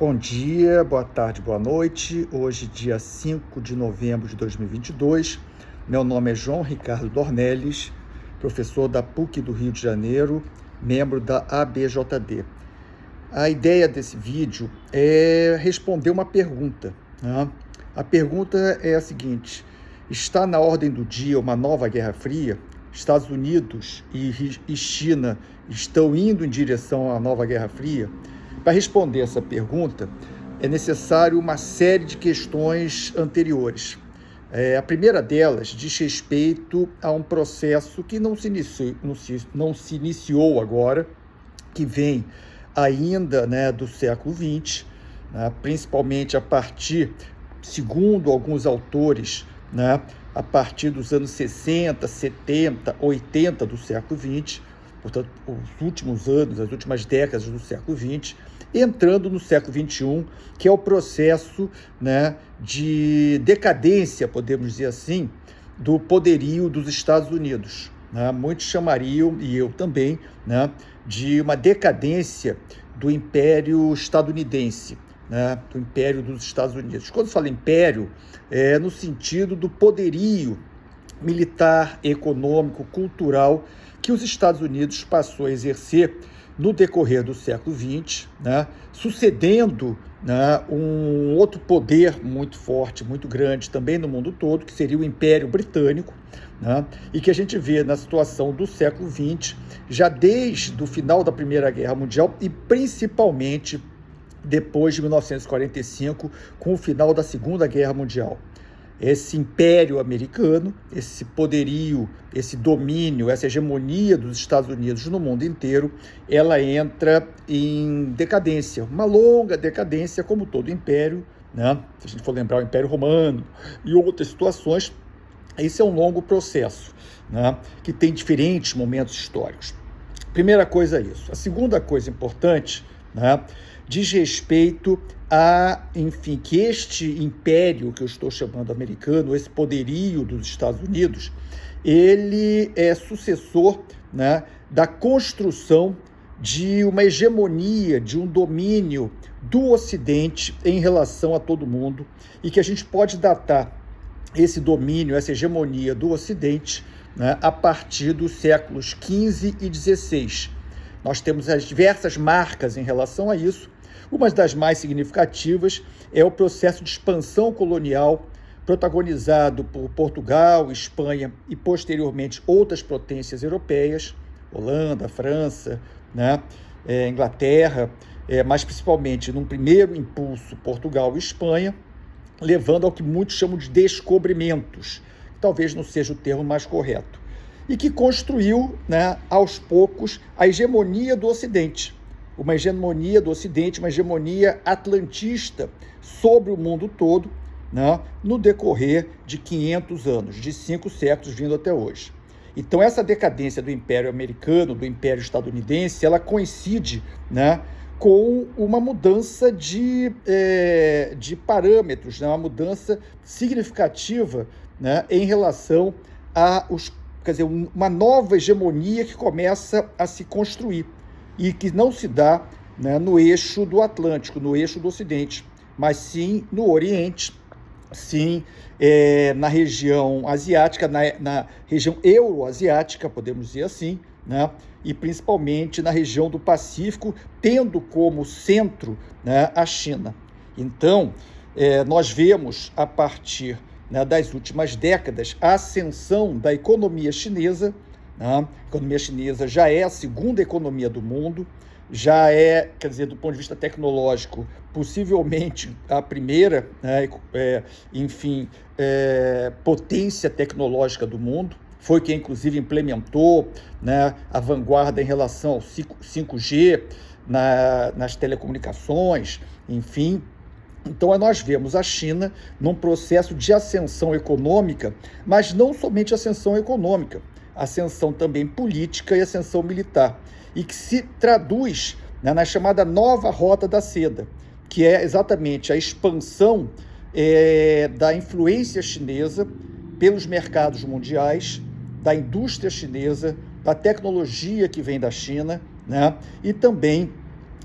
Bom dia, boa tarde, boa noite. Hoje, dia 5 de novembro de 2022. Meu nome é João Ricardo Dornelles, professor da PUC do Rio de Janeiro, membro da ABJD. A ideia desse vídeo é responder uma pergunta, né? A pergunta é a seguinte: está na ordem do dia uma nova Guerra Fria? Estados Unidos e China estão indo em direção à nova Guerra Fria? Para responder essa pergunta, é necessário uma série de questões anteriores. A primeira delas diz respeito a um processo que não se iniciou agora, que vem ainda, do século XX, principalmente a partir, segundo alguns autores, a partir dos anos 60, 70, 80 do século XX, portanto, os últimos anos, as últimas décadas do século XX, entrando no século XXI, que é o processo, de decadência, podemos dizer assim, do poderio dos Estados Unidos. Muitos chamariam, e eu também, de uma decadência do Império Estadunidense, do Império dos Estados Unidos. Quando se fala império, é no sentido do poderio militar, econômico, cultural que os Estados Unidos passou a exercer no decorrer do século XX, sucedendo um outro poder muito forte, muito grande também no mundo todo, que seria o Império Britânico, e que a gente vê na situação do século XX, já desde o final da Primeira Guerra Mundial e principalmente depois de 1945, com o final da Segunda Guerra Mundial. Esse império americano, esse poderio, esse domínio, essa hegemonia dos Estados Unidos no mundo inteiro, ela entra em decadência, uma longa decadência, como todo império, se a gente for lembrar o Império Romano e outras situações. Esse é um longo processo, que tem diferentes momentos históricos. Primeira coisa é isso. A segunda coisa importante, diz respeito a, que este império que eu estou chamando americano, esse poderio dos Estados Unidos, ele é sucessor, da construção de uma hegemonia, de um domínio do Ocidente em relação a todo mundo, e que a gente pode datar esse domínio, essa hegemonia do Ocidente, a partir dos séculos XV e XVI. Nós temos as diversas marcas em relação a isso. Uma das mais significativas é o processo de expansão colonial protagonizado por Portugal, Espanha e, posteriormente, outras potências europeias, Holanda, França, Inglaterra, mas principalmente, num primeiro impulso, Portugal e Espanha, levando ao que muitos chamam de descobrimentos, que talvez não seja o termo mais correto, e que construiu, aos poucos, a hegemonia do Ocidente. Uma hegemonia do Ocidente, uma hegemonia atlantista sobre o mundo todo, no decorrer de 500 anos, de 5 séculos vindo até hoje. Então, essa decadência do Império Americano, do Império Estadunidense, ela coincide, com uma mudança de parâmetros, uma mudança significativa, em relação a uma nova hegemonia que começa a se construir, e que não se dá, no eixo do Atlântico, no eixo do Ocidente, mas sim no Oriente, sim na região asiática, na região euroasiática, podemos dizer assim, e principalmente na região do Pacífico, tendo como centro, a China. Então, nós vemos, a partir, das últimas décadas, a ascensão da economia chinesa. A economia chinesa já é a segunda economia do mundo, já é, do ponto de vista tecnológico, possivelmente a primeira, potência tecnológica do mundo. Foi quem, inclusive, implementou, a vanguarda em relação ao 5G, nas telecomunicações, enfim. Então, nós vemos a China num processo de ascensão econômica, mas não somente ascensão econômica, ascensão também política e ascensão militar, e que se traduz, na chamada nova Rota da Seda, que é exatamente a expansão da influência chinesa pelos mercados mundiais, da indústria chinesa, da tecnologia que vem da China, e também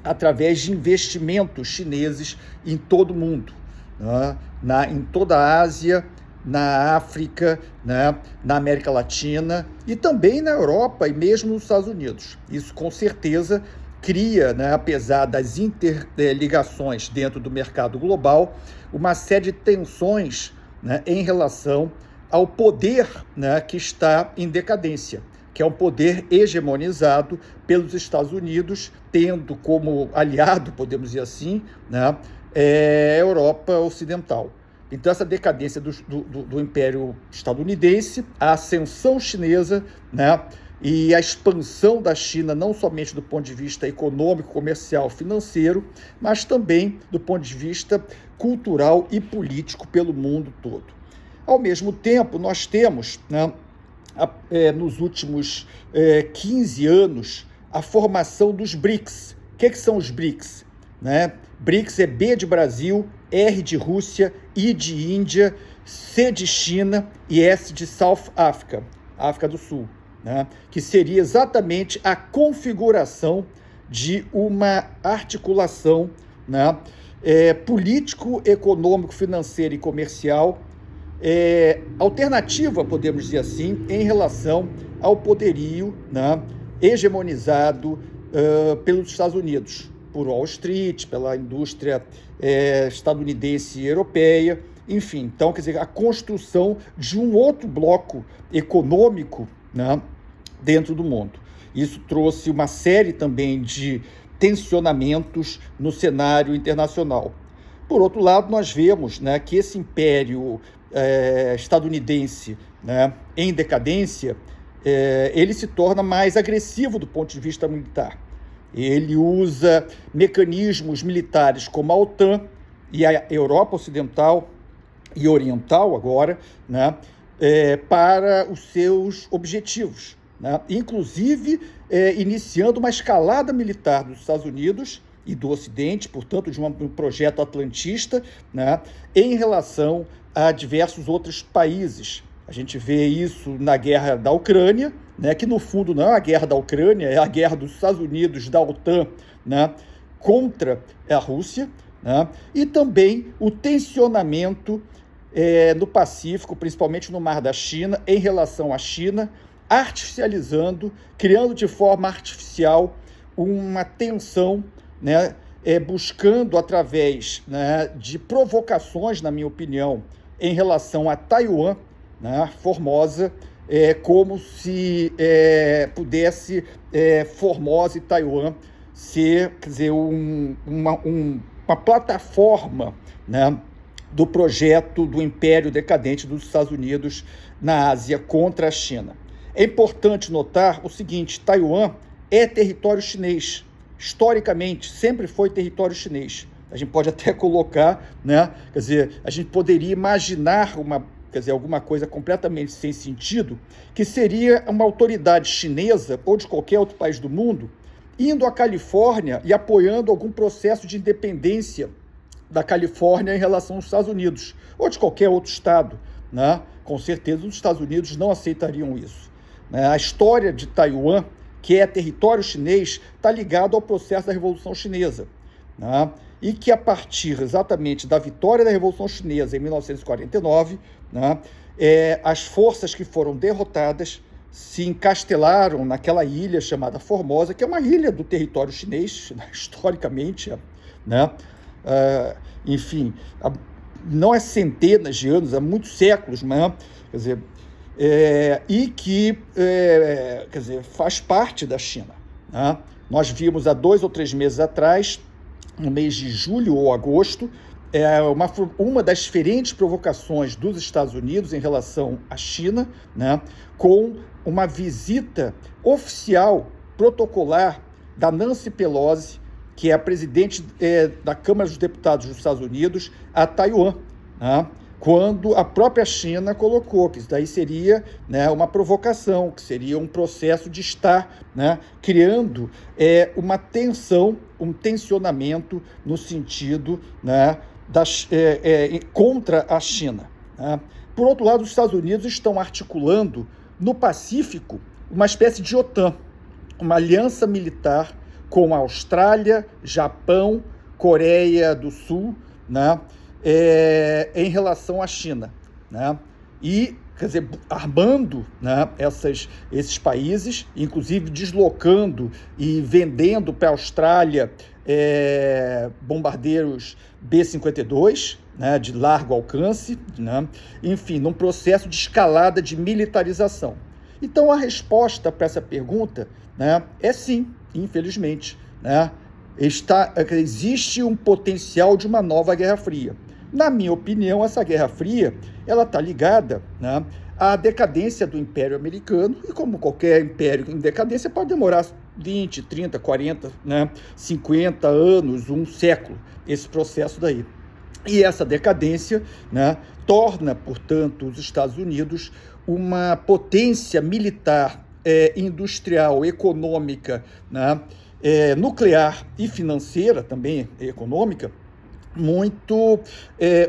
através de investimentos chineses em todo o mundo, né? Em toda a Ásia, na África, né? Na América Latina e também na Europa e mesmo nos Estados Unidos. Isso, com certeza, cria, né, apesar das interligações dentro do mercado global, uma série de tensões, né, em relação ao poder, né, que está em decadência, que é um poder hegemonizado pelos Estados Unidos, tendo como aliado, podemos dizer assim, né, a Europa Ocidental. Então, essa decadência do Império Estadunidense, a ascensão chinesa, né, e a expansão da China, não somente do ponto de vista econômico, comercial, financeiro, mas também do ponto de vista cultural e político pelo mundo todo. Ao mesmo tempo, nós temos, né, nos últimos 15 anos, a formação dos BRICS. O que são os BRICS? Né? BRICS é B de Brasil, R de Rússia, I de Índia, C de China e S de South Africa, África do Sul, né? Que seria exatamente a configuração de uma articulação, né, político, econômico, financeira e comercial alternativa, podemos dizer assim, em relação ao poderio, né, hegemonizado pelos Estados Unidos, por Wall Street, pela indústria estadunidense e europeia, enfim. Então, quer dizer, a construção de um outro bloco econômico, né, dentro do mundo. Isso trouxe uma série também de tensionamentos no cenário internacional. Por outro lado, nós vemos, né, que esse império estadunidense, né, em decadência, ele se torna mais agressivo do ponto de vista militar. Ele usa mecanismos militares como a OTAN e a Europa Ocidental e Oriental agora, né, para os seus objetivos, né? Inclusive iniciando uma escalada militar dos Estados Unidos e do Ocidente, portanto, de um projeto atlantista, né, em relação a diversos outros países. A gente vê isso na guerra da Ucrânia, né, que no fundo não é a guerra da Ucrânia, é a guerra dos Estados Unidos, da OTAN, né, contra a Rússia, né, e também o tensionamento no Pacífico, principalmente no Mar da China, em relação à China, artificializando, criando de forma artificial uma tensão, né, buscando através, né, de provocações, na minha opinião, em relação a Taiwan, né, Formosa, como se pudesse Formosa e Taiwan ser, quer dizer, uma plataforma, né, do projeto do Império Decadente dos Estados Unidos na Ásia contra a China. É importante notar o seguinte: Taiwan é território chinês. Historicamente, sempre foi território chinês. A gente pode até colocar, né? Quer dizer, a gente poderia imaginar alguma coisa completamente sem sentido, que seria uma autoridade chinesa ou de qualquer outro país do mundo indo à Califórnia e apoiando algum processo de independência da Califórnia em relação aos Estados Unidos, ou de qualquer outro estado, né? Com certeza os Estados Unidos não aceitariam isso, né? A história de Taiwan, que é território chinês, está ligado ao processo da Revolução Chinesa, né? E que a partir exatamente da vitória da Revolução Chinesa em 1949, né, as forças que foram derrotadas se encastelaram naquela ilha chamada Formosa, que é uma ilha do território chinês, né, historicamente, né? Enfim, não é centenas de anos, há muitos séculos, né? Quer dizer, e que quer dizer, faz parte da China, né? Nós vimos há 2 ou 3 meses atrás, no mês de julho ou agosto, uma das diferentes provocações dos Estados Unidos em relação à China, né, com uma visita oficial, protocolar, da Nancy Pelosi, que é a presidente da Câmara dos Deputados dos Estados Unidos, a Taiwan, né, quando a própria China colocou que isso daí seria, né, uma provocação, que seria um processo de estar, né, criando uma tensão, um tensionamento no sentido, né, contra a China, né? Por outro lado, os Estados Unidos estão articulando no Pacífico uma espécie de OTAN, uma aliança militar com a Austrália, Japão, Coreia do Sul, né, em relação à China, né, e, quer dizer, armando, né, esses países, inclusive deslocando e vendendo para a Austrália bombardeiros B-52, né, de largo alcance, né, enfim, num processo de escalada de militarização. Então, a resposta para essa pergunta, né, é sim, infelizmente, né, existe um potencial de uma nova Guerra Fria. Na minha opinião, essa Guerra Fria ela está ligada, né, à decadência do Império Americano, e como qualquer império em decadência pode demorar 20, 30, 40, né, 50 anos, um século, esse processo daí. E essa decadência, né, torna, portanto, os Estados Unidos uma potência militar, industrial, econômica, né, nuclear e financeira, também econômica, muito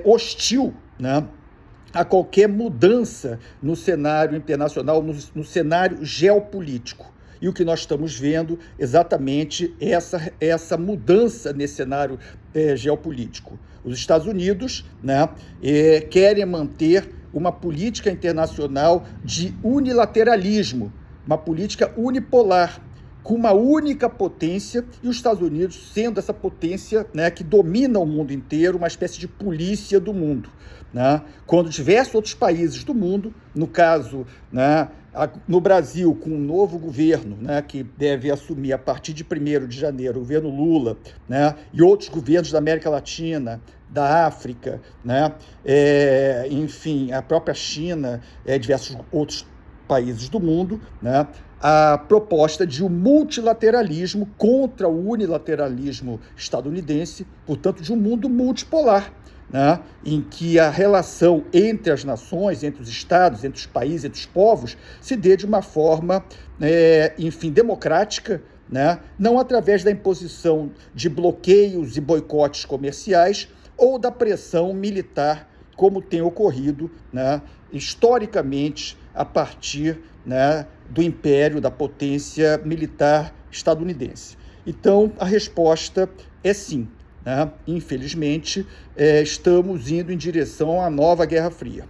hostil, né, a qualquer mudança no cenário internacional, no cenário geopolítico. E o que nós estamos vendo exatamente essa mudança nesse cenário geopolítico. Os Estados Unidos, né, querem manter uma política internacional de unilateralismo, uma política unipolar, com uma única potência, e os Estados Unidos sendo essa potência, né, que domina o mundo inteiro, uma espécie de polícia do mundo, né? Quando diversos outros países do mundo, no caso, né, no Brasil, com um novo governo, né, que deve assumir a partir de 1º de janeiro, o governo Lula, né, e outros governos da América Latina, da África, né, enfim, a própria China, diversos outros países do mundo, né, a proposta de um multilateralismo contra o unilateralismo estadunidense, portanto, de um mundo multipolar, né, em que a relação entre as nações, entre os estados, entre os países, entre os povos, se dê de uma forma, enfim, democrática, né, não através da imposição de bloqueios e boicotes comerciais ou da pressão militar, como tem ocorrido, né, historicamente, a partir, né, do império, da potência militar estadunidense. Então, a resposta é sim, né? Infelizmente, estamos indo em direção a uma nova Guerra Fria.